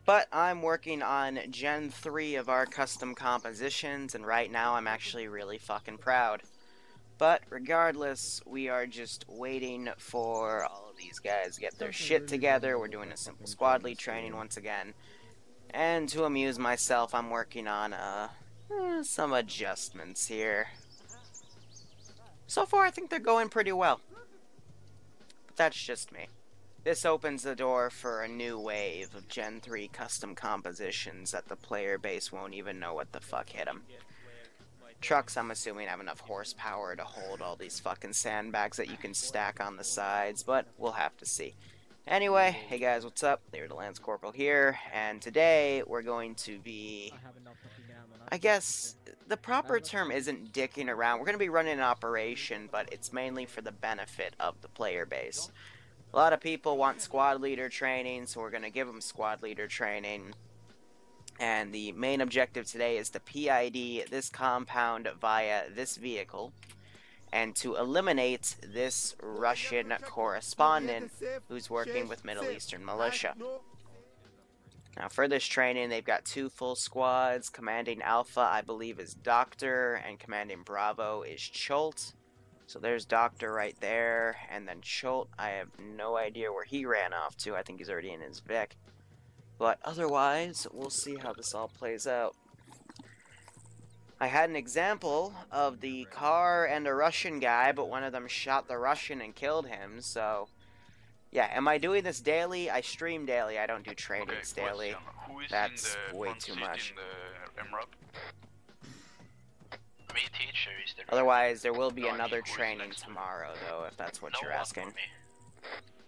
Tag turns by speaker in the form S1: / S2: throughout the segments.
S1: But I'm working on Gen 3 of our custom compositions, and right now I'm actually really fucking proud. But regardless, we are just waiting for all of these guys to get their shit together. We're doing a simple squad lead training once again. And to amuse myself, I'm working on some adjustments here. So far, I think they're going pretty well. But that's just me. This opens the door for a new wave of Gen 3 custom compositions that the player base won't even know what the fuck hit them. Trucks, I'm assuming, have enough horsepower to hold all these fucking sandbags that you can stack on the sides, but we'll have to see. Anyway, hey guys, what's up? Liru the Lance Corporal here, and today we're going to be... I guess the proper term isn't dicking around. We're going to be running an operation, but it's mainly for the benefit of the player base. A lot of people want squad leader training, so we're going to give them squad leader training. And the main objective today is to PID this compound via this vehicle, and to eliminate this Russian correspondent who's working with Middle Eastern militia. Now for this training, they've got 2 full squads. Commanding Alpha, I believe, is Doctor, and Commanding Bravo is Cholt. So there's Doctor right there, and then Cholt, I have no idea where he ran off to. I think he's already in his Vic. But otherwise, we'll see how this all plays out. I had an example of the car and a Russian guy, but one of them shot the Russian and killed him, so... Yeah, am I doing this daily? I stream daily, I don't do trainings daily. That's way too much. Otherwise, there will be another training tomorrow, though, if that's what you're asking.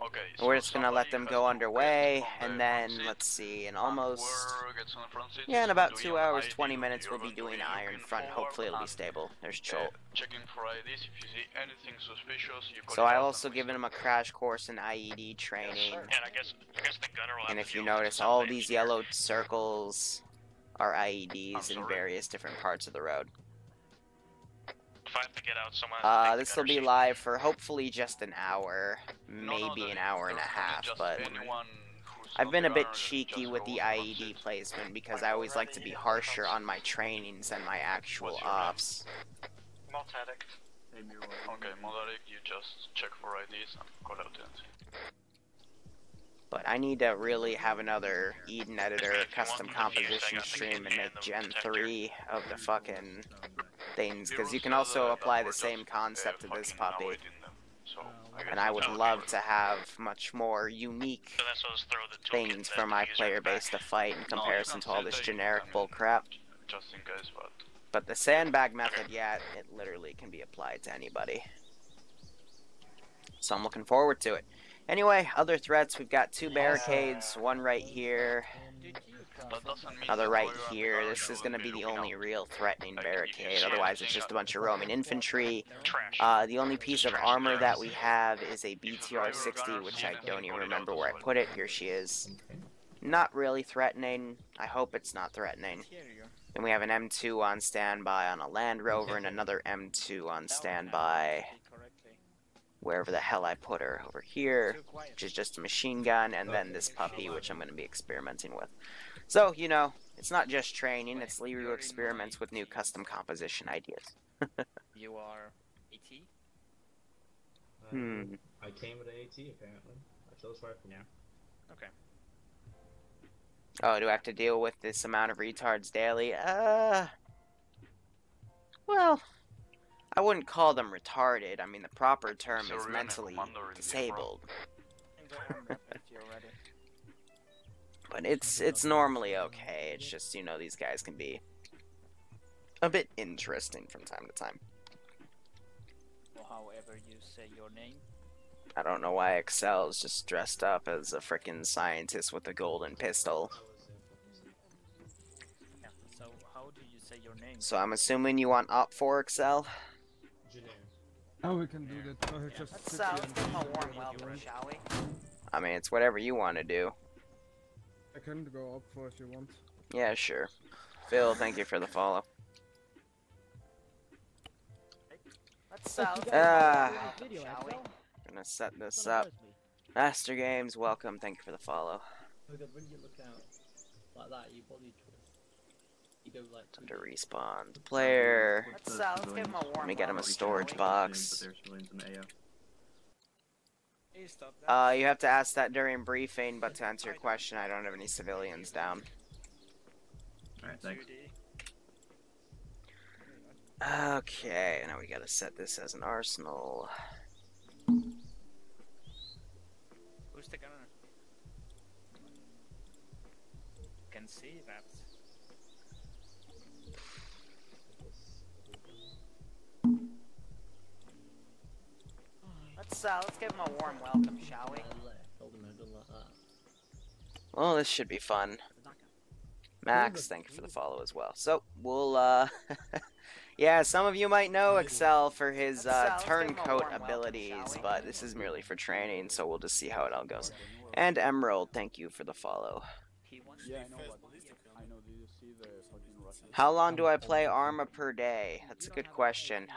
S2: Okay,
S1: so we're just gonna let them go underway, and then, let's see, in almost... Yeah, in about 2 hours, 20 minutes, we'll be doing Iron Front. Hopefully it'll be stable. There's Cholt.
S2: Checking for IDs. If you see anything suspicious, you
S1: So I also given him a crash course in IED training.
S2: And I guess the gunner will have
S1: and if you notice, all these yellow circles are IEDs in various different parts of the road.
S2: If I have to get out somewhere,
S1: this will be live for hopefully just an hour, maybe an hour and a half, but I've been a bit cheeky with the IED placement because I always like to be harsher on my trainings than my actual ops.
S2: Not addict. Okay, mod addict, you just check for IDs and call out the
S1: But I need to really have another Eden Editor custom composition stream and make Gen 3 of the fucking things, because you can also apply the same concept to this puppy. And I would love to have much more unique things for my player base to fight in comparison to all this generic bullcrap. But the sandbag method, yeah, it literally can be applied to anybody. So I'm looking forward to it. Anyway, other threats, we've got 2 barricades, one right here, another right here. This is going to be the only real threatening barricade, otherwise it's just a bunch of roaming infantry. The only piece of armor that we have is a BTR-60, which I don't even remember where I put it. Here she is. Not really threatening. I hope it's not threatening. Then we have an M2 on standby on a Land Rover, and another M2 on standby wherever the hell I put her, over here, which is just a machine gun, and then this puppy, which I'm going to be experimenting with. So, you know, it's not just training, it's Liru experiments with new custom composition ideas.
S3: You are AT?
S4: I came with an AT, apparently. I chose right from
S3: Okay.
S1: Oh, do I have to deal with this amount of retards daily? Well... I wouldn't call them retarded. I mean, the proper term is mentally disabled. But it's normally okay. It's just, you know, these guys can be a bit interesting from time to time.
S3: Or however you say your name.
S1: I don't know why Excel is just dressed up as a frickin' scientist with a golden pistol.
S3: Yeah, so how do you say your name?
S1: So I'm assuming you want Op 4 Excel?
S5: Oh, we can do that.
S1: Let's give him a warm welcome, shall we? I mean, it's whatever you want to do.
S5: I can go up for if you want.
S1: Yeah, sure. Phil, thank you for the follow. Let's gonna set this up. Master Games, welcome. Thank you for the follow.
S6: like that, you body twist. You go like
S1: Time to respawn the player. Let's give him a warm. Let me get him a storage box. You have to ask that during briefing, but to answer your question, I don't have any civilians down.
S2: Alright, thanks.
S1: Okay, now we gotta set this as an arsenal.
S3: Who's the gunner? Can see MRAPS.
S1: Let's give him a warm welcome, shall we? Well, this should be fun. Max, thank you for the follow as well. So, we'll, yeah, some of you might know Excel for his turncoat abilities, but this is merely for training, so we'll just see how it all goes. And Emerald, thank you for the follow. How long do I play Arma per day? That's a good question.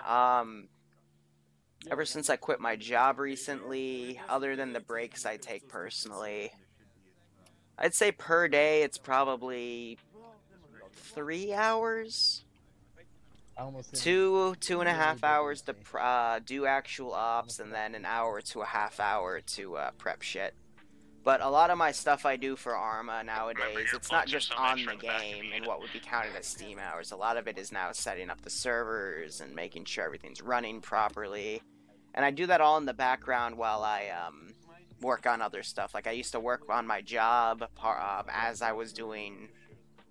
S1: Ever since I quit my job recently, other than the breaks I take personally, I'd say per day it's probably 3 hours? 2.5 hours to do actual ops, and then an hour to a half hour to prep shit. But a lot of my stuff I do for Arma nowadays, it's not just on the game and what would be counted as Steam hours. A lot of it is now setting up the servers and making sure everything's running properly. And I do that all in the background while I work on other stuff. Like, I used to work on my job as I was doing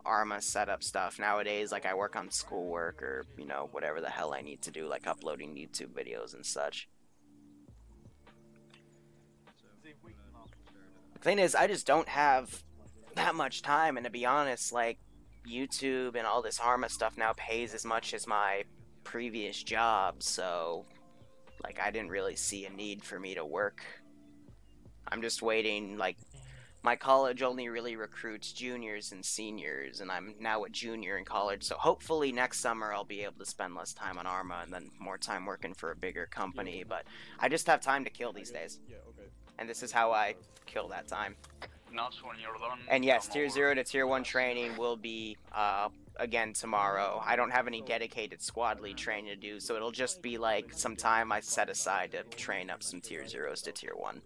S1: Arma setup stuff. Nowadays, like, I work on schoolwork or, you know, whatever the hell I need to do, like uploading YouTube videos and such. The thing is, I just don't have that much time, and to be honest, like, YouTube and all this Arma stuff now pays as much as my previous job, so, like, I didn't really see a need for me to work. I'm just waiting, like, my college only really recruits juniors and seniors, and I'm now a junior in college, so hopefully next summer I'll be able to spend less time on Arma and then more time working for a bigger company, but I just have time to kill these days. And this is how I kill that time. And yes, Tier 0 to Tier 1 training will be, again tomorrow. I don't have any dedicated squad lead training to do, so it'll just be like some time I set aside to train up some Tier 0s to Tier 1.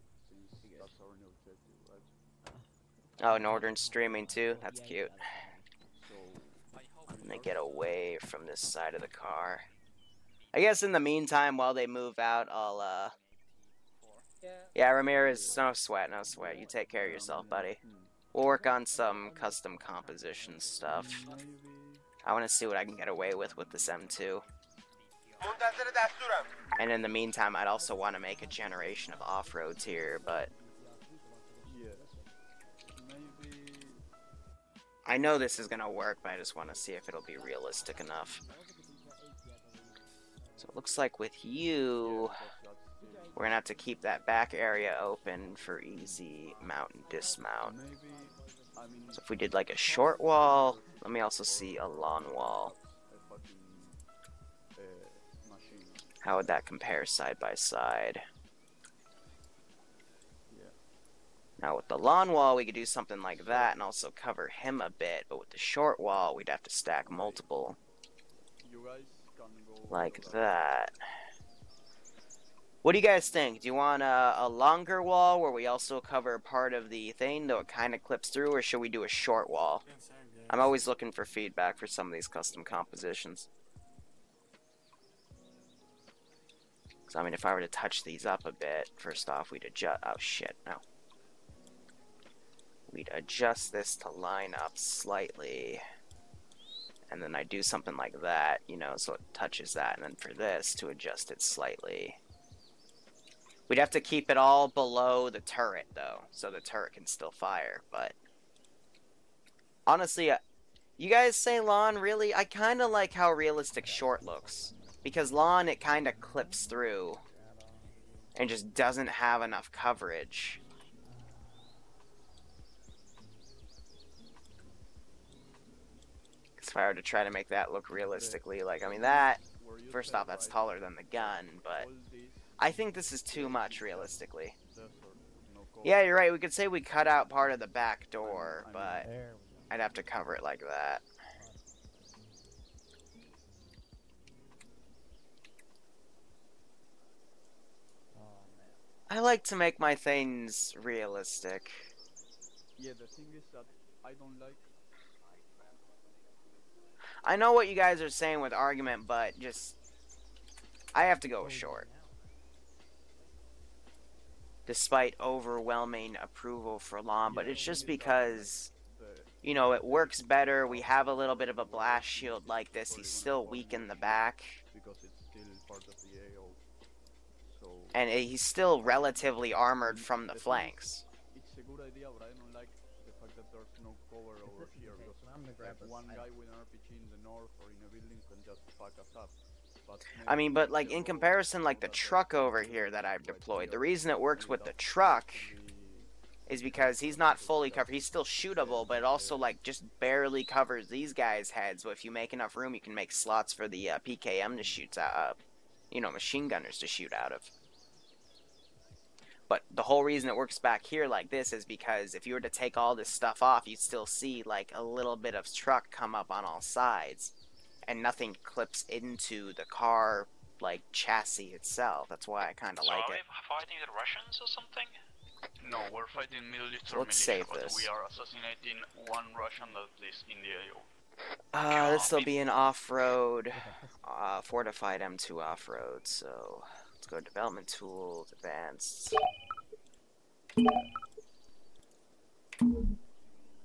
S1: Oh, Northern streaming too? That's cute. I'm gonna get away from this side of the car. I guess in the meantime, while they move out, I'll, yeah, Ramirez, no sweat, no sweat. You take care of yourself, buddy. We'll work on some custom composition stuff. I want to see what I can get away with this M2. And in the meantime, I'd also want to make a generation of off-roads here, but I know this is gonna work, but I just want to see if it'll be realistic enough. So it looks like with you, we're gonna have to keep that back area open for easy mount and dismount. So if we did like a short wall, let me also see a long wall. How would that compare side by side? Now with the lawn wall, we could do something like that and also cover him a bit, but with the short wall, we'd have to stack multiple. Like that. What do you guys think? Do you want a longer wall where we also cover part of the thing, though it kind of clips through, or should we do a short wall? I'm always looking for feedback for some of these custom compositions. So, I mean, if I were to touch these up a bit, first off, we'd adjust... Oh, shit, no. We'd adjust this to line up slightly, and then I do something like that, you know, so it touches that, and then for this, to adjust it slightly. We'd have to keep it all below the turret, though, so the turret can still fire, but honestly, you guys say lawn, really? I kind of like how realistic short looks, because lawn, it kind of clips through and just doesn't have enough coverage. If I were to try to make that look realistically, like, I mean, that, first off, that's taller than the gun, but I think this is too much, realistically. Yeah, you're right, we could say we cut out part of the back door, but I'd have to cover it like that. I like to make my things realistic.
S7: Yeah, the thing is that I don't like.
S1: I know what you guys are saying with argument, but just I have to go short. Despite overwhelming approval for Lawn, but it's just because, you know, it works better. We have a little bit of a blast shield like this. He's still weak in the back.
S7: Because it's still part of the AO. So
S1: And he's still relatively armored from the flanks.
S7: it's a good idea, but I don't like the fact that there's no cover over here. Because like one guy with an RPG in the north or in a building can just fuck us up.
S1: I mean, but like in comparison, like the truck over here that I've deployed, the reason it works with the truck is because he's not fully covered. He's still shootable, but it also like just barely covers these guys' heads. So if you make enough room, you can make slots for the PKM to shoot out, you know, machine gunners to shoot out of. But the whole reason it works back here like this is because if you were to take all this stuff off, you'd still see like a little bit of truck come up on all sides. And nothing clips into the car, like, chassis itself. That's why I kind of like it.
S2: So are we fighting the Russians or something? No, we're fighting Middle Eastern
S1: Let's
S2: militia,
S1: save
S2: but
S1: this.
S2: we are assassinating one Russian that is in the AO.
S1: This will be an off-road, fortified M2 off-road, so let's go development tools, advanced.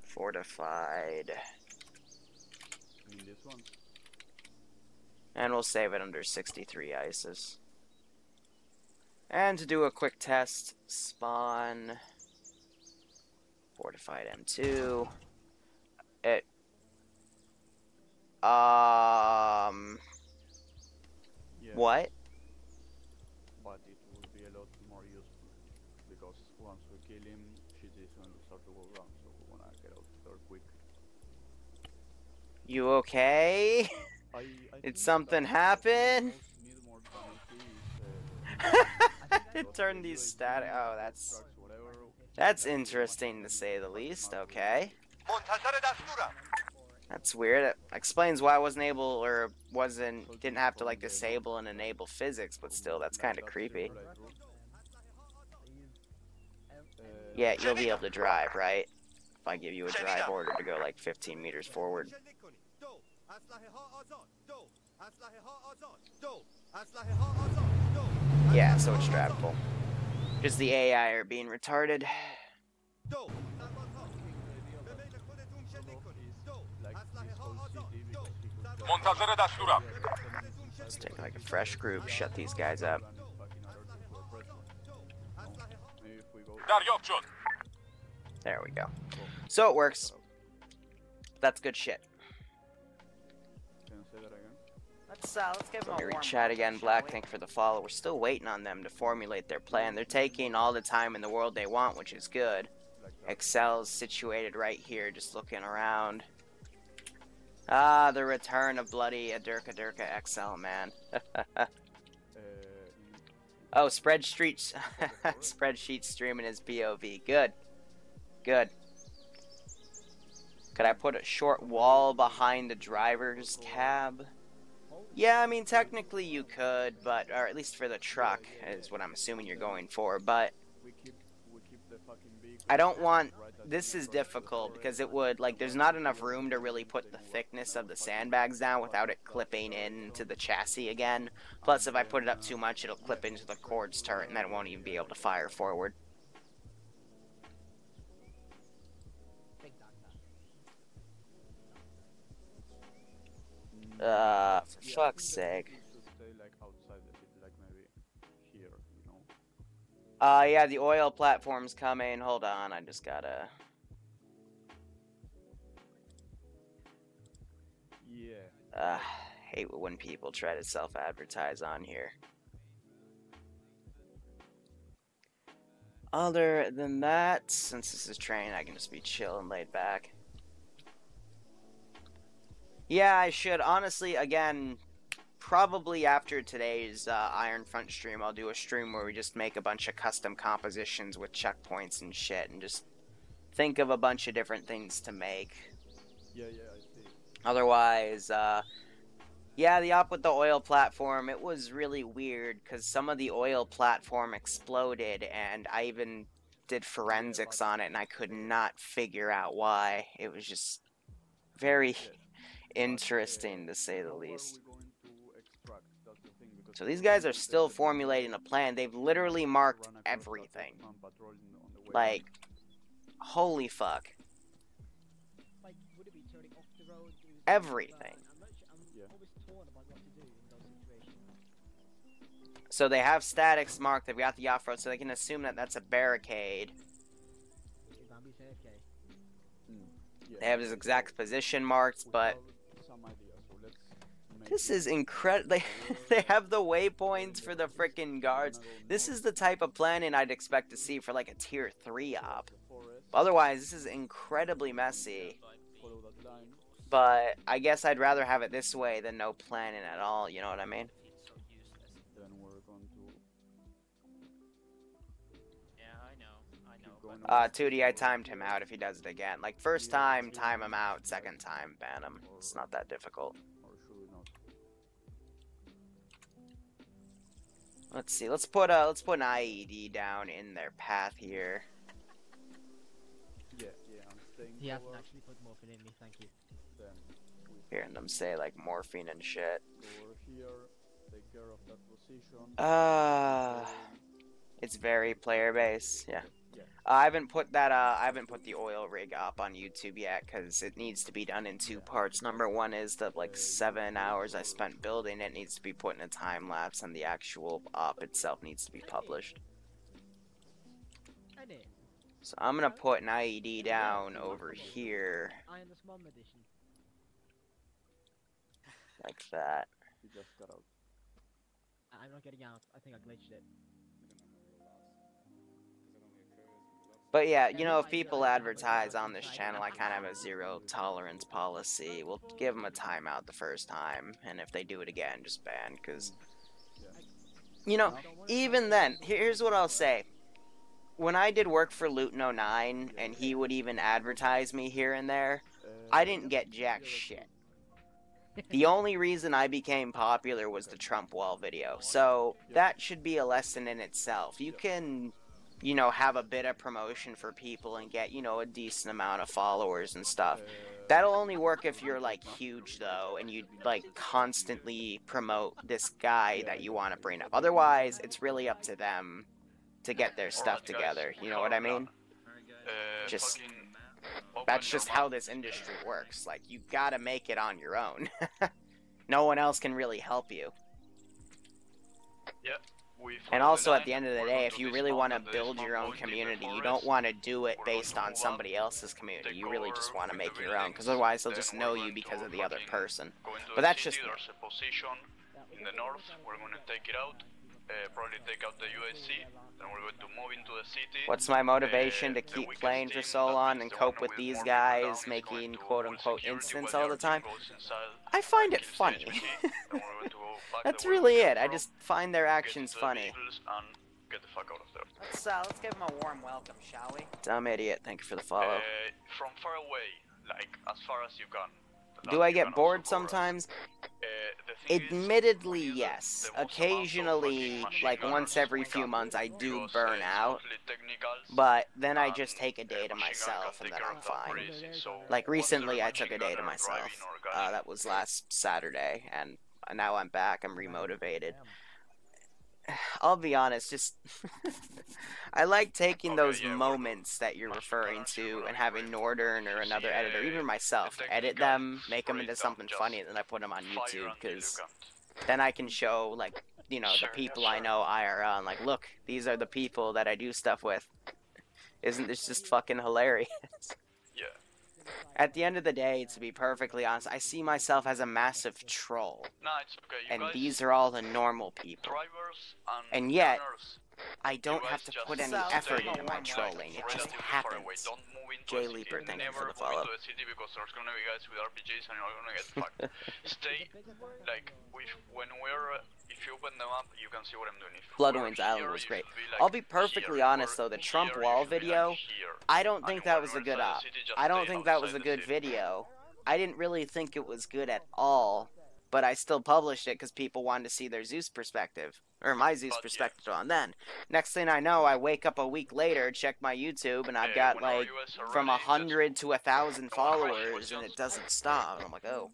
S1: Fortified.
S7: I mean, this one.
S1: And we'll save it under 63 ISIS. And to do a quick test, spawn fortified M2. It
S7: Yeah.
S1: What?
S7: But it will be a lot more useful because once we kill him, shit is going to start to go wrong. So we wanna get out there quick.
S1: You okay?
S7: I
S1: Did
S7: think
S1: something
S7: that
S1: happen?
S7: need more than
S1: It turned these static. Oh, that's interesting to say the least. Okay. That's weird. It explains why I wasn't able or didn't have to like disable and enable physics, but still, that's kind of creepy. Yeah, you'll be able to drive, right? If I give you a drive order to go like 15 meters forward. Yeah, so it's drivable. Just the AI are being retarded. Let's take like a fresh group, shut these guys up. There we go. So it works. That's good shit. Let's give them a warm chat again, Black. Thank you for the follow. We're still waiting on them to formulate their plan. They're taking all the time in the world they want, which is good. Excel's situated right here, just looking around. Ah, the return of bloody Adurka XL, man. Oh, spreadsheet streaming his POV. Good. Good. Could I put a short wall behind the driver's cab? Yeah, I mean, technically you could, but, or at least for the truck, is what I'm assuming you're going for, but I don't want, this is difficult, because it would, like, there's not enough room to really put the thickness of the sandbags down without it clipping into the chassis again. Plus, if I put it up too much, it'll clip into the Cord's turret, and then it won't even be able to fire forward. For fuck's sake. Yeah, the oil platform's coming. Hold on, I just gotta... Hate when people try to self-advertise on here. Other than that, since this is training, I can just be chill and laid back. Yeah, I should. Honestly, again, probably after today's Iron Front stream, I'll do a stream where we just make a bunch of custom compositions with checkpoints and shit, and just think of a bunch of different things to make.
S7: Yeah, I see.
S1: Otherwise, yeah, the op with the oil platform, it was really weird because some of the oil platform exploded, and I even did forensics on it, and I could not figure out why. It was just very interesting, to say the least. So these guys are still formulating a plan. They've literally marked everything. Like, holy fuck.
S3: Like, would it be turning off the road?
S1: Everything.
S3: I'm always torn about what to do in those situations.
S1: So they have statics marked. They've got the off-road, so they can assume that that's a barricade. They have his exact position marked, but this is incredible. They have the waypoints for the freaking guards. This is the type of planning I'd expect to see for like a tier 3 op. Otherwise, this is incredibly messy. But I guess I'd rather have it this way than no planning at all, you know what I mean?
S7: Then we're going to...
S3: Yeah, I know.
S1: 2D, I timed him out if he does it again. Like, first time, time him out. Second time, ban him. It's not that difficult.
S7: Or should we not?
S1: Let's see. Let's put an IED down in their path here.
S7: Yeah, I'm staying
S3: He hasn't
S7: forward.
S3: actually put morphine in me, thank you.
S7: Then we
S1: Hearing them say like morphine and shit.
S7: go over here, take care of that position.
S1: It's very player base. Yeah.
S7: Yeah.
S1: I haven't put the oil rig up on YouTube yet because it needs to be done in 2 parts. Number one is the like 7 hours I spent building it needs to be put in a time lapse, and the actual op itself needs to be published. So I'm gonna put an IED down over here
S3: I am the small edition.
S1: like that.
S7: We just got out.
S3: I'm not getting out. I think I glitched it.
S1: But yeah, you know, if people advertise on this channel, I kind of have a 0 tolerance policy. We'll give them a timeout the first time, and if they do it again, just ban, because, you know, even then, here's what I'll say. When I did work for Luton09, and he would even advertise me here and there, I didn't get jack shit. The only reason I became popular was the Trump wall video, so that should be a lesson in itself. You can, you know, have a bit of promotion for people and get, you know, a decent amount of followers and stuff. That'll only work if you're, like, huge, though, and you, like, constantly promote this guy that you want to bring up. Otherwise, it's really up to them to get their stuff together, you know what I mean? Just, that's just how this industry works. Like, you gotta make it on your own. No one else can really help you. And also, at the end of the day, if you really want to build your own community, you don't want to do it based on somebody else's community. You really just want to make your own, because otherwise they'll just know you because of the other person. But that's just...
S2: There's a position in the north. We're going to take it out. Probably take out the UAC. Then we're going to move into the city.
S1: What's my motivation to keep playing for so long and cope with these guys making quote-unquote instants all the time? I find it funny. That's really it. I just find their actions funny. Let's give them a warm welcome, shall we? Dumb idiot. Thank you for the follow.
S2: From far away, like as far as you can.
S1: Do I get bored sometimes? Admittedly, yes. Occasionally, like once every few months, I do burn out. But then I just take a day to myself and then I'm fine. Like recently, I took a day to myself. That was last Saturday, and now I'm back. I'm remotivated. I'll be honest, just I like taking those moments that you're referring to and having Northern or another editor, even myself, edit them, make them into something funny, and then I put them on YouTube, because then I can show, like, you know, the people I know IRL, and like, look, these are the people that I do stuff with. Isn't this just fucking hilarious? At the end of the day, to be perfectly honest, I see myself as a massive troll. And these are all the normal people. And yet, I don't have to put any effort into my trolling. It just happens. Jay Leaper, thank you for the follow.
S2: If you open them up, you can see what I'm doing.
S1: Bloodwing's Island was great. I'll be perfectly honest though, the Trump wall video, I don't think that was a good op. I don't think that was a good video. I didn't really think it was good at all, but I still published it because people wanted to see their Zeus perspective, or my Zeus perspective on then. Next thing I know, I wake up a week later, check my YouTube, and I've got like from 100 to 1,000 followers, and it doesn't stop. And I'm like, oh,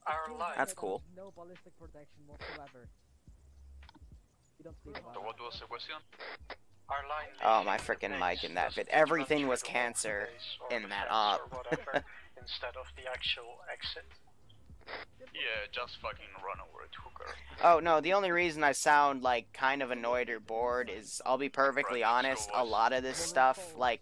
S1: that's cool.
S3: No ballistic protection whatsoever. You don't see
S2: So what was the question?
S1: Oh, my freaking mic in that bit. Everything was cancer in that op.
S8: Instead of the actual exit.
S2: Yeah, just fucking run over it, hooker.
S1: Oh, no, the only reason I sound, like, kind of annoyed or bored is, I'll be perfectly honest, a lot of this stuff, like,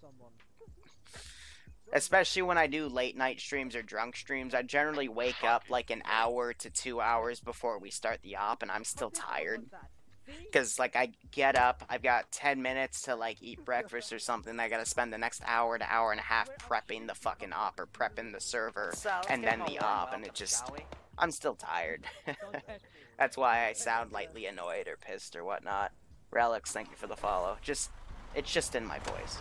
S1: especially when I do late night streams or drunk streams, I generally wake up, like, an hour to 2 hours before we start the op, and I'm still tired. Because, like, I get up, I've got 10 minutes to, like, eat breakfast or something. I gotta spend the next hour to hour and a half prepping the fucking op or prepping the server and then the op, and it just... I'm still tired. That's why I sound lightly annoyed or pissed or whatnot. Relics, thank you for the follow. It's just in my voice.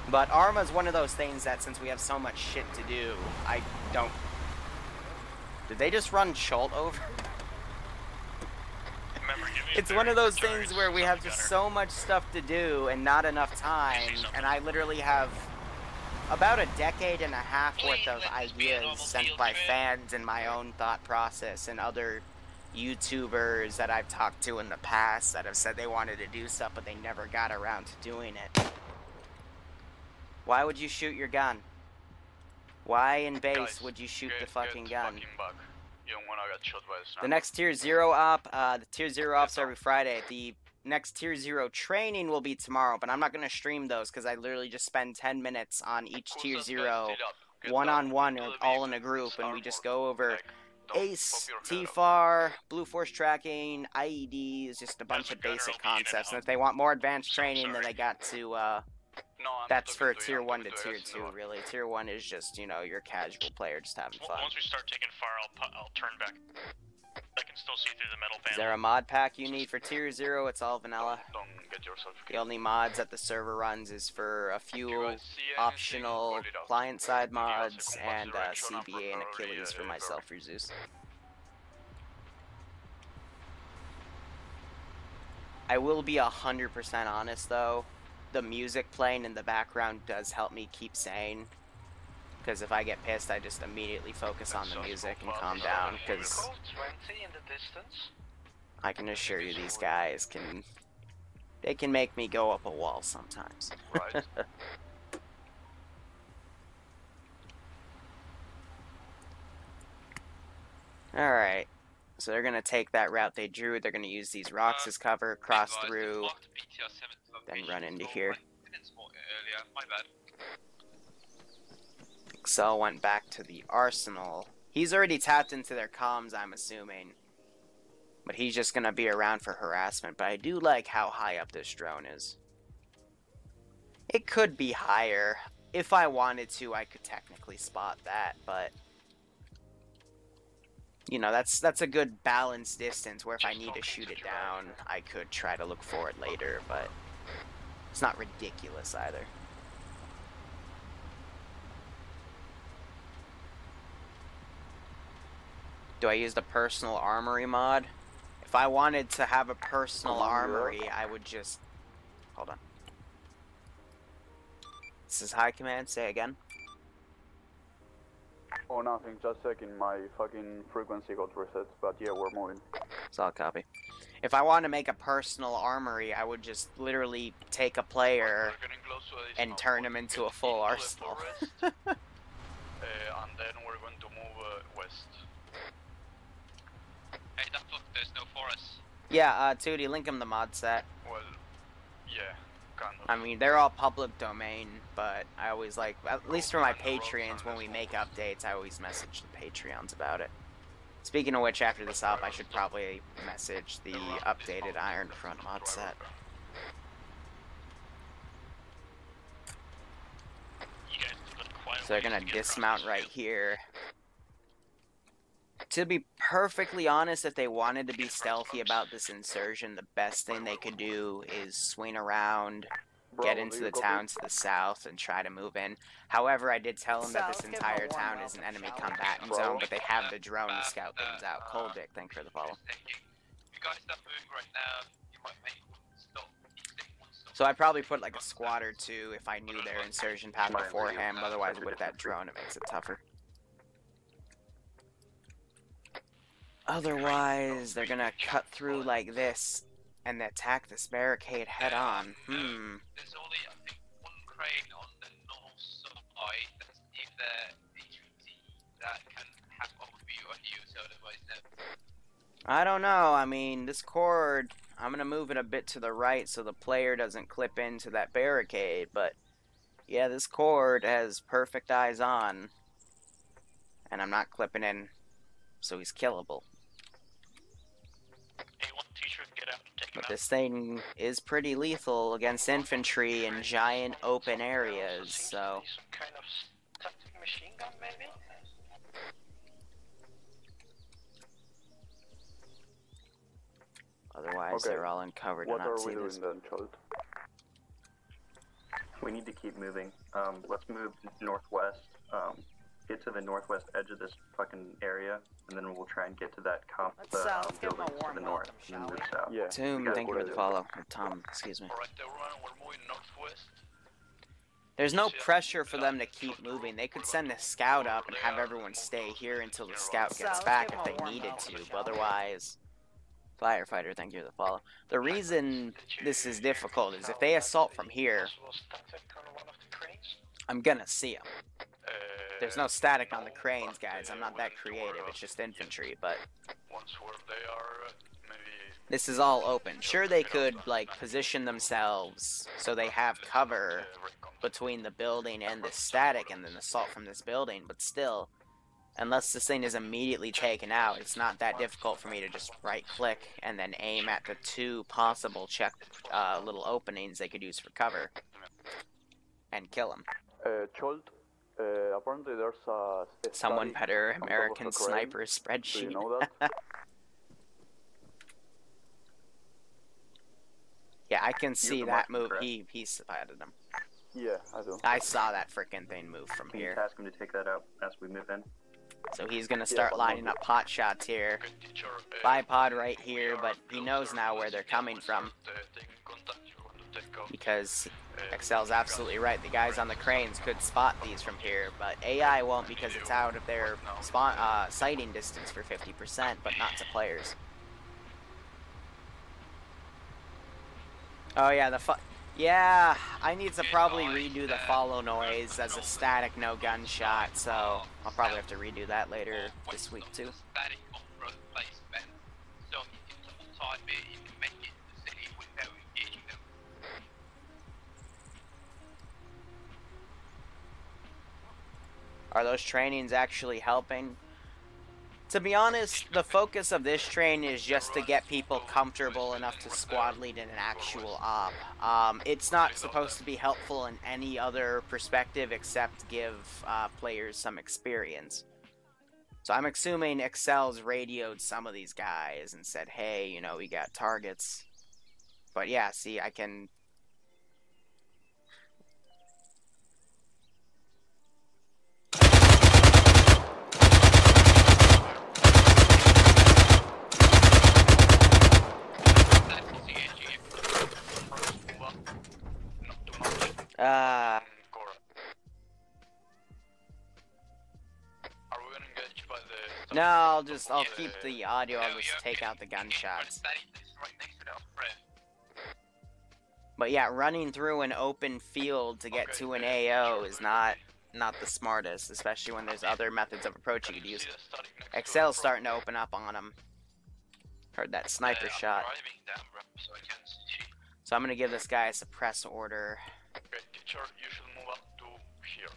S1: But Arma's one of those things that since we have so much shit to do, I don't... Did they just run Schult over? It's one of those things where we have just so much stuff to do and not enough time, and I literally have about a decade and a half worth of ideas sent by fans and my own thought process and other YouTubers that I've talked to in the past that have said they wanted to do stuff but they never got around to doing it. Why would you shoot your gun? Why in base would you shoot the fucking gun?
S2: You don't wanna get shot by a sniper.
S1: The next Tier 0 op, the Tier 0 ops are every Friday. The next Tier 0 training will be tomorrow, but I'm not going to stream those because I literally just spend 10 minutes on each Tier 0 one-on-one or all in a group, and we just go over ACE, TFAR, Blue Force tracking, IEDs, just a bunch of basic concepts. And if they want more advanced training, then they got to, that's for Tier 1 to Tier 2, really. Tier 1 is just, you know, your casual player just having fun.
S8: Once we start taking fire, I'll turn back. I can still see through the metal panel.
S1: Is there a mod pack you need for Tier 0? It's all vanilla.
S2: Don't get yourself
S1: The only mods that the server runs is for a few optional client-side mods and CBA and Achilles for myself for Zeus. I will be 100% honest though. The music playing in the background does help me keep sane. Because if I get pissed, I just immediately focus on the music and calm down. Because I can assure you, these guys they can make me go up a wall sometimes.
S2: Right.
S1: Alright. So they're going to take that route they drew. They're going to use these rocks as cover, cross through, then run into here. Excel went back to the arsenal. He's already tapped into their comms, I'm assuming. But he's just going to be around for harassment. But I do like how high up this drone is. It could be higher. If I wanted to, I could technically spot that, but... You know, that's a good balanced distance where if I need to shoot it down, I could try to look for it later, but... It's not ridiculous either. Do I use the personal armory mod? If I wanted to have a personal armory, I would just... Hold on. This is high command, say again.
S7: Oh, nothing, just checking, my fucking frequency got reset, but yeah, we're moving.
S1: Solid copy. If I wanted to make a personal armory, I would just literally take a player and turn him into a full arsenal.
S2: And then we're going to move west.
S8: Hey, look, there's no forest.
S1: Yeah, Tootie, link him the mod set.
S2: Well, yeah, kind of.
S1: I mean, they're all public domain, but I always like, at least for my Patreons, when we make updates, I always message the Patreons about it. Speaking of which, after this op, I should probably message the updated Iron Front mod set. So they're gonna dismount right here. To be perfectly honest, if they wanted to be stealthy about this insertion, the best thing they could do is swing around get into the town to the south and try to move in. However, I did tell them that this entire town is an enemy combatant zone, but they have the drone to scout things out. Cold Dick, thank you for the follow. So I'd probably put like a squad or two if I knew their insertion path beforehand, otherwise with that drone it makes it tougher. Otherwise, they're gonna cut through like this and attack this barricade head on.
S9: There's only, I think, one crane on the north side that's in the HVT that can have overview on you, so otherwise no.
S1: I don't know, I mean, this cord, I'm gonna move it a bit to the right so the player doesn't clip into that barricade, but yeah, this cord has perfect eyes on, and I'm not clipping in, so he's killable. But this thing is pretty lethal against infantry in giant open areas, so...
S8: Some kind of static machine gun, maybe?
S1: Otherwise, they're all uncovered and not see this.
S7: Then, Charles?
S10: We need to keep moving. Let's move northwest. Get to the northwest edge of this fucking area, and then we'll try and get to that building to the north, and then move south.
S7: Yeah.
S1: Tomb, thank you for the follow. Tom, excuse me.
S2: Alright, everyone, we're moving northwest.
S1: There's no pressure for them to keep moving. They could send a scout up and have everyone stay here until the scout gets back if they needed to, but otherwise... Firefighter, thank you for the follow. The reason this is difficult is if they assault from here, I'm gonna see them. There's no static on the cranes, guys. I'm not that creative. It's just infantry, but this is all open. Sure, they could like position themselves so they have cover between the building and the static and then assault from this building, but still, unless this thing is immediately taken out, it's not that difficult for me to just right-click and then aim at the two possible little openings they could use for cover and kill them.
S7: Cholt, apparently there's a
S1: Someone better American sniper spreadsheet.
S7: Do you know that?
S1: Yeah, I can see that move. He spotted him.
S7: Yeah, I do.
S1: I saw that frickin' thing move from here.
S10: Ask him to take that out as we move in.
S1: So he's gonna start lining up pot shots here. Bipod right here, but he knows now where they're coming from. Because Excel's absolutely right. The guys on the cranes could spot these from here, but AI won't because it's out of their sighting distance for 50%, but not to players. Oh yeah, yeah, I need to probably redo the follow noise as a static no gunshot, so I'll probably have to redo that later this week too. Are those trainings actually helping? To be honest, the focus of this train is just to get people comfortable enough to squad lead in an actual op. It's not supposed to be helpful in any other perspective except give players some experience. So I'm assuming Excel's radioed some of these guys and said, hey, you know, we got targets. But yeah, see, I can... No, I'll keep the audio, I'll just take out the gunshots. But yeah, running through an open field to get to an AO is not the smartest, especially when there's other methods of approach you could use. Excel's starting to open up on him. Heard that sniper shot. So I'm gonna give this guy a suppress order.
S2: Okay, teacher, you should move up to here.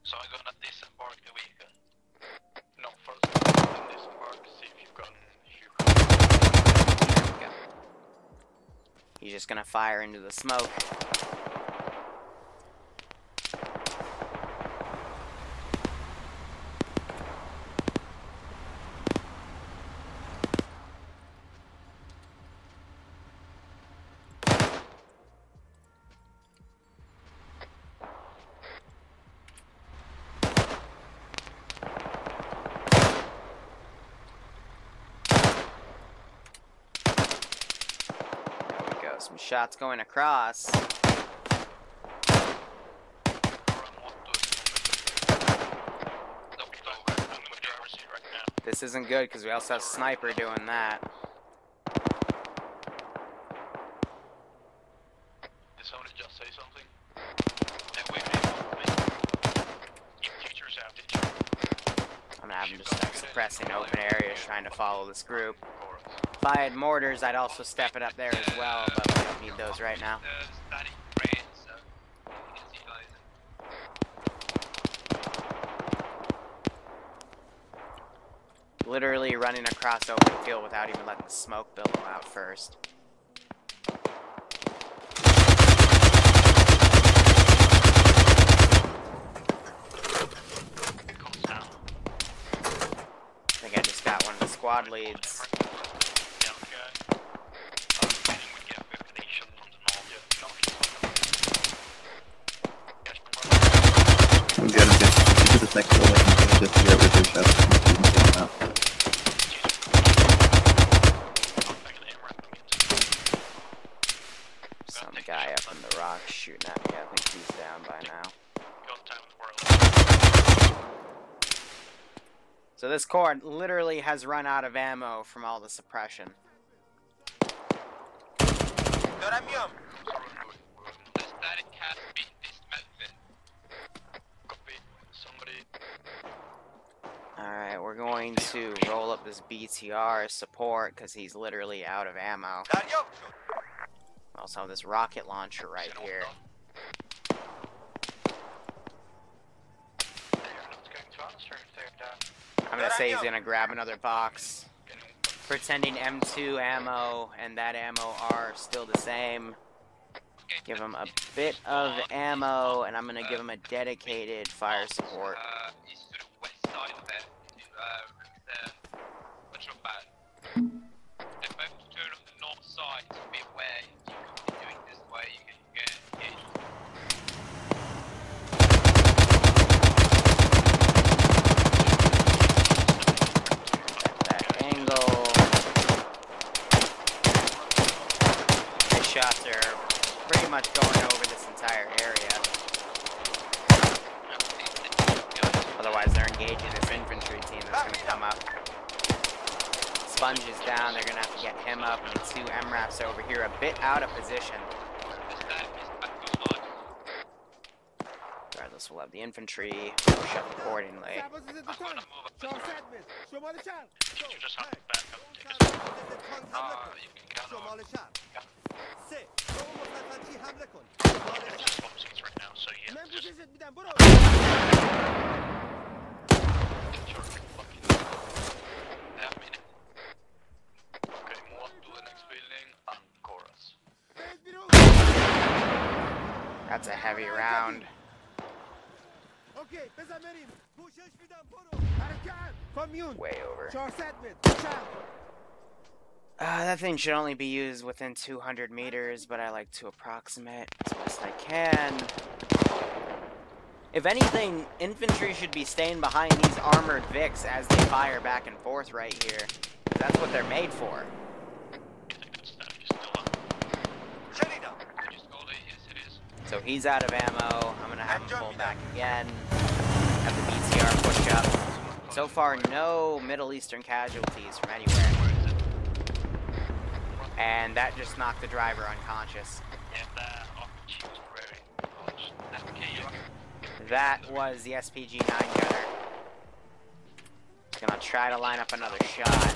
S2: So I'm gonna disembark the vehicle. No, first disembark, see if you can...
S1: There we go. He's just gonna fire into the smoke. Some shots going across. This isn't good because we also have Sniper doing that.
S2: Did somebody just say something?
S1: I'm gonna have him just start suppressing open areas, trying to follow this group. If I had mortars, I'd also step it up there as well, but we don't need those right now. Literally running across open field without even letting the smoke billow out first. I think I just got one of the squad leads.
S10: I'm good. Get to this next building and just get with your shots.
S1: Some guy up in the rock shooting at me. I think he's down by now. So this core literally has run out of ammo from all the suppression. Alright, we're going to roll up this BTR support because he's literally out of ammo. We also have this rocket launcher right here. I'm gonna say he's gonna grab another box. Pretending M2 ammo and that ammo are still the same. Give him a bit of ammo, and I'm gonna give him a dedicated fire support. Shots are pretty much going over this entire area. Otherwise, they're engaging this infantry team that's going to come up. Sponge is down. They're going to have to get him up. And two MRAPS over here, a bit out of position. Regardless, we'll have the infantry push up accordingly.
S8: You just have to back up. Right now, so yeah, okay, move up to the next building and chorus.
S1: That's a heavy round. Way over. That thing should only be used within 200 meters, but I like to approximate as best I can. If anything, infantry should be staying behind these armored Vics as they fire back and forth right here. That's what they're made for. So he's out of ammo. I'm gonna have him pull back again. Have the BTR push up. So far, no Middle Eastern casualties from anywhere. And that just knocked the driver unconscious. That was the SPG-9 gunner. Gonna try to line up another shot.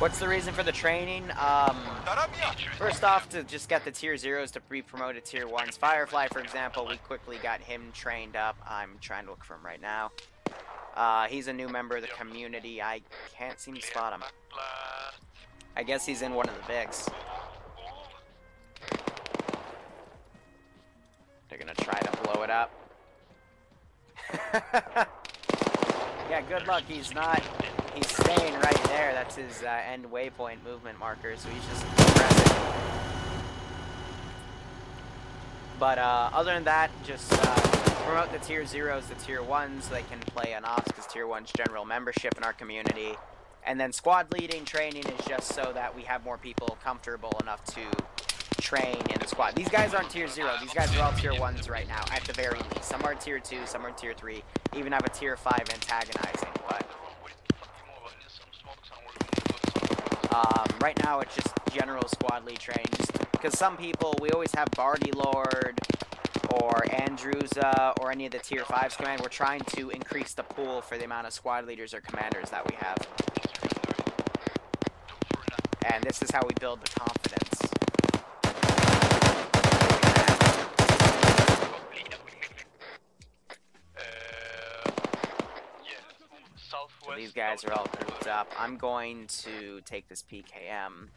S1: What's the reason for the training? First off, to just get the tier 0s to be promoted tier 1s. Firefly, for example, we quickly got him trained up. I'm trying to look for him right now. He's a new member of the community. I can't seem to spot him. I guess he's in one of the Vics. They're gonna try to blow it up. Yeah, good luck. He's staying right there. That's his end waypoint movement marker, so he's just pressing. But other than that, just promote the tier 0s to tier 1s so they can play on ops, because tier 1's general membership in our community. And then squad leading training is just so that we have more people comfortable enough to train in a squad. These guys aren't tier 0. These guys are all tier 1s right now, at the very least. Some are tier 2, some are tier 3. Even have a tier 5 antagonizing, but... right now it's just general squad lead training. Because some people, we always have Barty Lord or Andrewza or any of the tier 5s command. We're trying to increase the pool for the amount of squad leaders or commanders that we have. And this is how we build the confidence. So these guys are all grouped up. I'm going to take this PKM.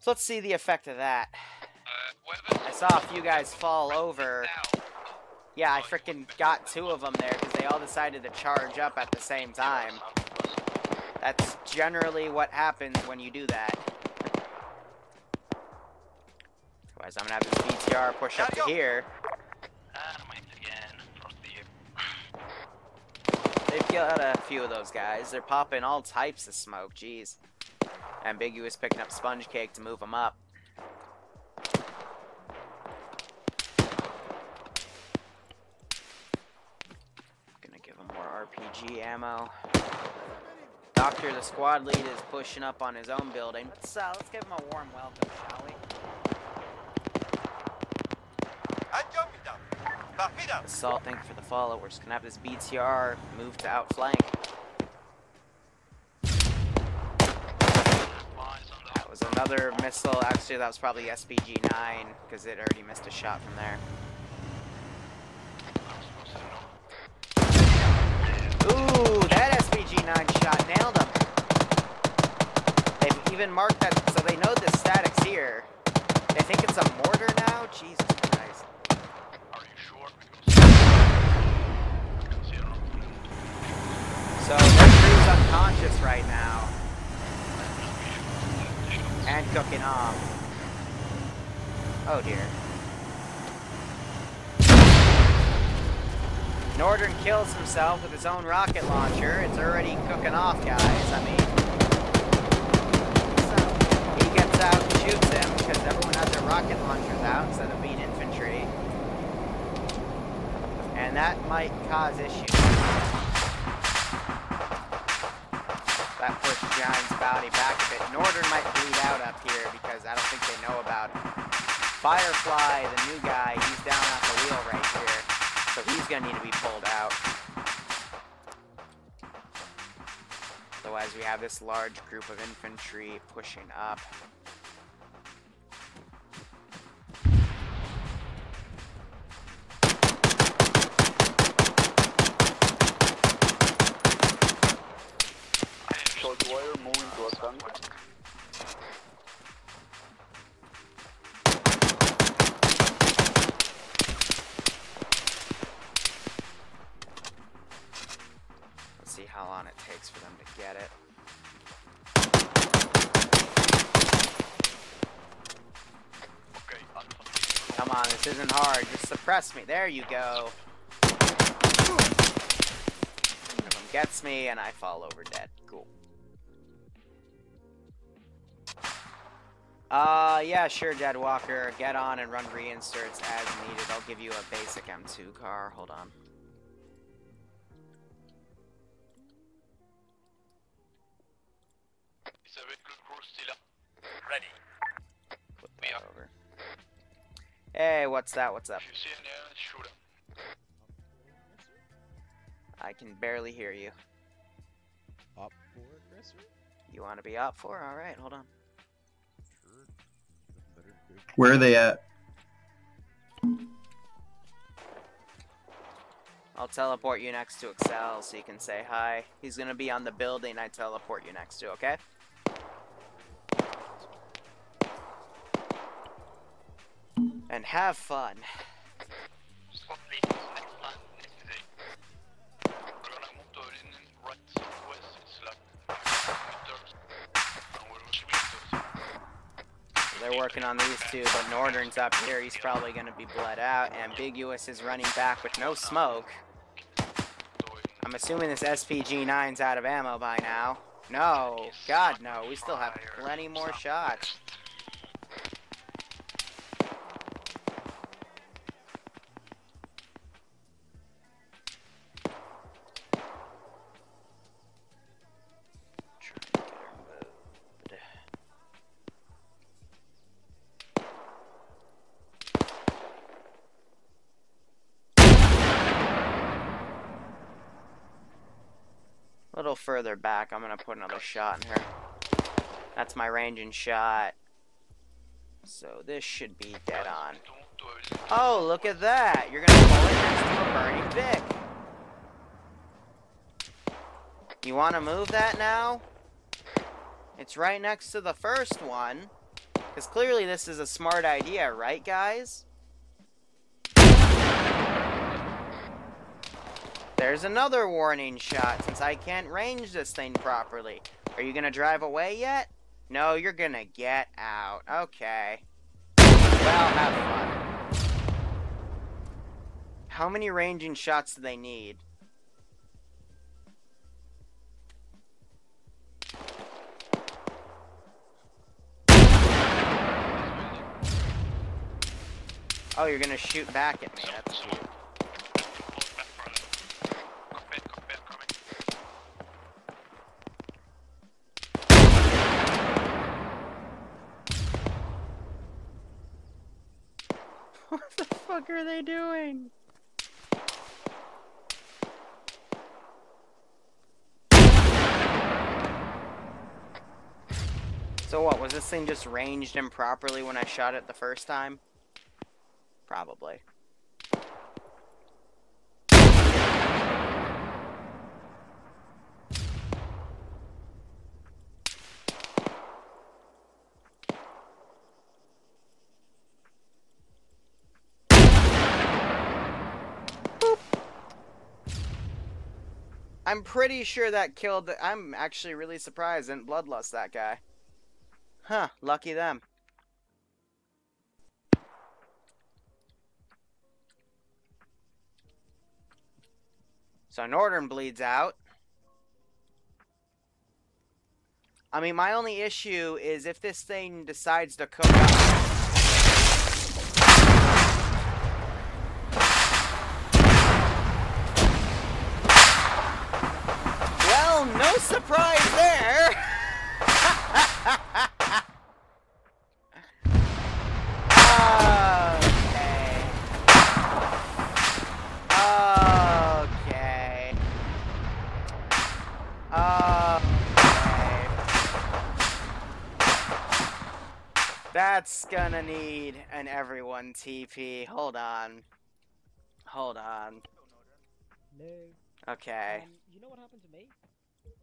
S1: So let's see the effect of that. I saw a few guys fall over. Yeah, I freaking got 2 of them there because they all decided to charge up at the same time. That's generally what happens when you do that. Otherwise, I'm gonna have this BTR push up to here. They've got a few of those guys. They're popping all types of smoke, jeez. Ambiguous picking up sponge cake to move them up. Gonna give him more RPG ammo. Doctor, the squad lead, is pushing up on his own building. Let's give him a warm welcome, shall we? Assaulting for the followers. Can have this BTR move to outflank. That was another missile. Actually, that was probably SPG-9 because it already missed a shot from there. Ooh, that SPG-9 shot nailed him. They've even marked that, so they know the statics here. They think it's a mortar now? Jesus Christ. So their crew's unconscious right now. And cooking off. Oh dear. Northern kills himself with his own rocket launcher. It's already cooking off, guys. I mean, so he gets out and shoots him because everyone has their rocket launchers out instead of being infantry. And that might cause issues. That pushed Giant's bounty back a bit. Northern might bleed out up here because I don't think they know about it. Firefly, the new guy, he's down at the wheel right here. So he's going to need to be pulled out. Otherwise, we have this large group of infantry pushing up.
S7: Short wire moving to a tank.
S1: Let's see how long it takes for them to get it. Come on, this isn't hard. Just suppress me. There you go. One of them gets me, and I fall over dead. Cool. Yeah, sure, Deadwalker. Get on and run reinserts as needed. I'll give you a basic M2 car. Hold on.
S2: Ready.
S1: Flip that over. Hey, what's that? What's up?
S2: If you see any, shoot him.
S1: I can barely hear you.
S11: Op 4 aggressor?
S1: You want to be op 4? Alright, hold on.
S11: Sure.
S10: Where are they at?
S1: I'll teleport you next to Excel so you can say hi. He's gonna be on the building I teleport you next to, okay? And have fun. they're working on these two, but Northern's up here. He's probably going to be bled out. Ambiguous is running back with no smoke. I'm assuming this SPG-9's out of ammo by now. No. God, no. We still have plenty more shots. A little further back, I'm gonna put another shot in her. That's my ranging shot. So this should be dead on. Oh, look at that! You're gonna pull it next to a burning Vic. You wanna move that now? It's right next to the first one. Because clearly this is a smart idea, right, guys? There's another warning shot, since I can't range this thing properly. Are you gonna drive away yet? No, you're gonna get out. Okay. Well, have fun. How many ranging shots do they need? Oh, you're gonna shoot back at me. That's cute. What the fuck are they doing? So what, was this thing just ranged improperly when I shot it the first time? Probably. I'm pretty sure that killed the... I'm actually really surprised I didn't bloodlust that guy. Huh, lucky them. So Northern bleeds out. I mean, my only issue is if this thing decides to cook up... Well, no surprise there! That's gonna need an everyone TP. Hold on. Hold on.
S3: No.
S1: Okay.
S3: You know what happened to me?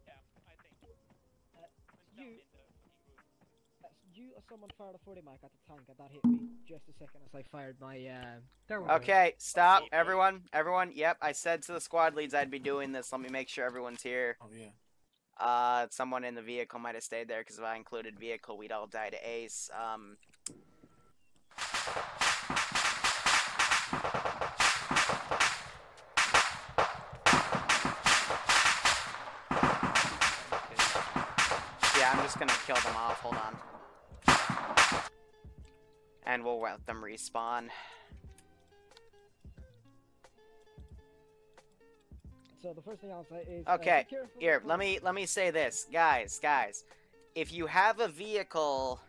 S6: Yeah, I think.
S3: You or someone fired a 40 mic at the tank and that hit me just a second as I fired my
S1: Okay, stop. Everyone. Yep, I said to the squad leads I'd be doing this. Let me make sure everyone's here.
S11: Oh, yeah.
S1: Someone in the vehicle might have stayed there because if I included vehicle, we'd all die to ace. Yeah, I'm just gonna kill them off. Hold on. And we'll let them respawn.
S3: So the first thing I'll say is
S1: okay, here, let me say this. Guys, if you have a vehicle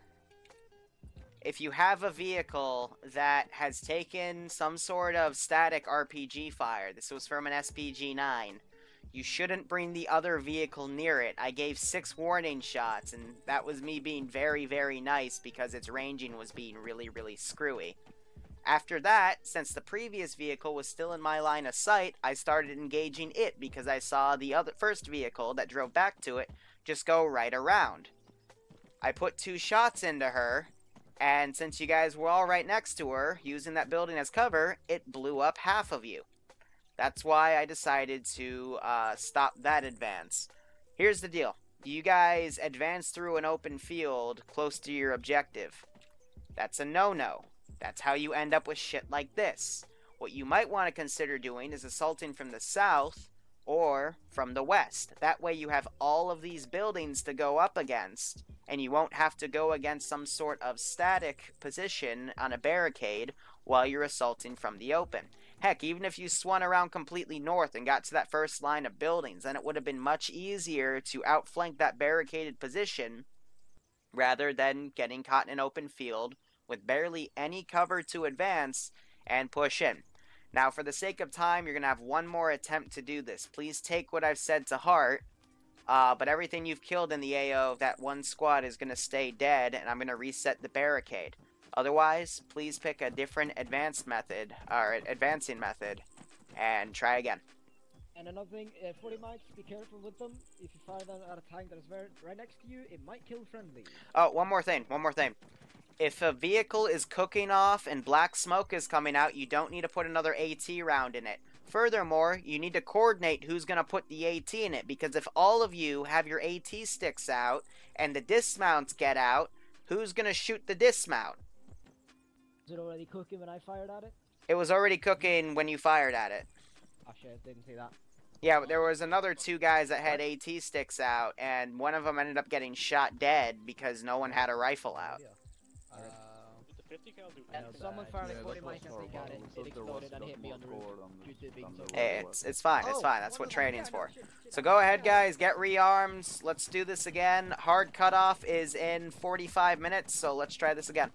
S1: that has taken some sort of static RPG fire, this was from an SPG-9, you shouldn't bring the other vehicle near it. I gave 6 warning shots, and that was me being very, very nice because its ranging was being really, really screwy. After that, since the previous vehicle was still in my line of sight, I started engaging it because I saw the first vehicle that drove back to it just go right around. I put 2 shots into her, and since you guys were all right next to her, using that building as cover, it blew up half of you. That's why I decided to stop that advance. Here's the deal. You guys advance through an open field close to your objective. That's a no-no. That's how you end up with shit like this. What you might want to consider doing is assaulting from the south or from the west. That way you have all of these buildings to go up against, and you won't have to go against some sort of static position on a barricade while you're assaulting from the open. Heck, even if you swung around completely north and got to that first line of buildings, then it would have been much easier to outflank that barricaded position rather than getting caught in an open field with barely any cover to advance and push in. Now, for the sake of time, you're going to have one more attempt to do this. Please take what I've said to heart, but everything you've killed in the AO of that one squad is going to stay dead, and I'm going to reset the barricade. Otherwise, please pick a different advancing method, and try again.
S3: And another thing, 40 mics, be careful with them. If you fire them at a tank that is right next to you, it might kill friendly.
S1: Oh, one more thing. If a vehicle is cooking off and black smoke is coming out, you don't need to put another AT round in it. Furthermore, you need to coordinate who's going to put the AT in it, because if all of you have your AT sticks out and the dismounts get out, who's going to shoot the dismount?
S3: Was it already cooking when I fired at it?
S1: It was already cooking when you fired at it.
S3: Oh shit, didn't see that.
S1: Yeah, but there was another two guys that had AT sticks out, and one of them ended up getting shot dead because no one had a rifle out.
S3: Someone fired a 40 mic, I think, at it. It exploded and hit me on the roof.
S1: It's fine, it's fine. That's what training's for. So go ahead, guys, get rearmed. Let's do this again. Hard cutoff is in 45 minutes, so let's try this again.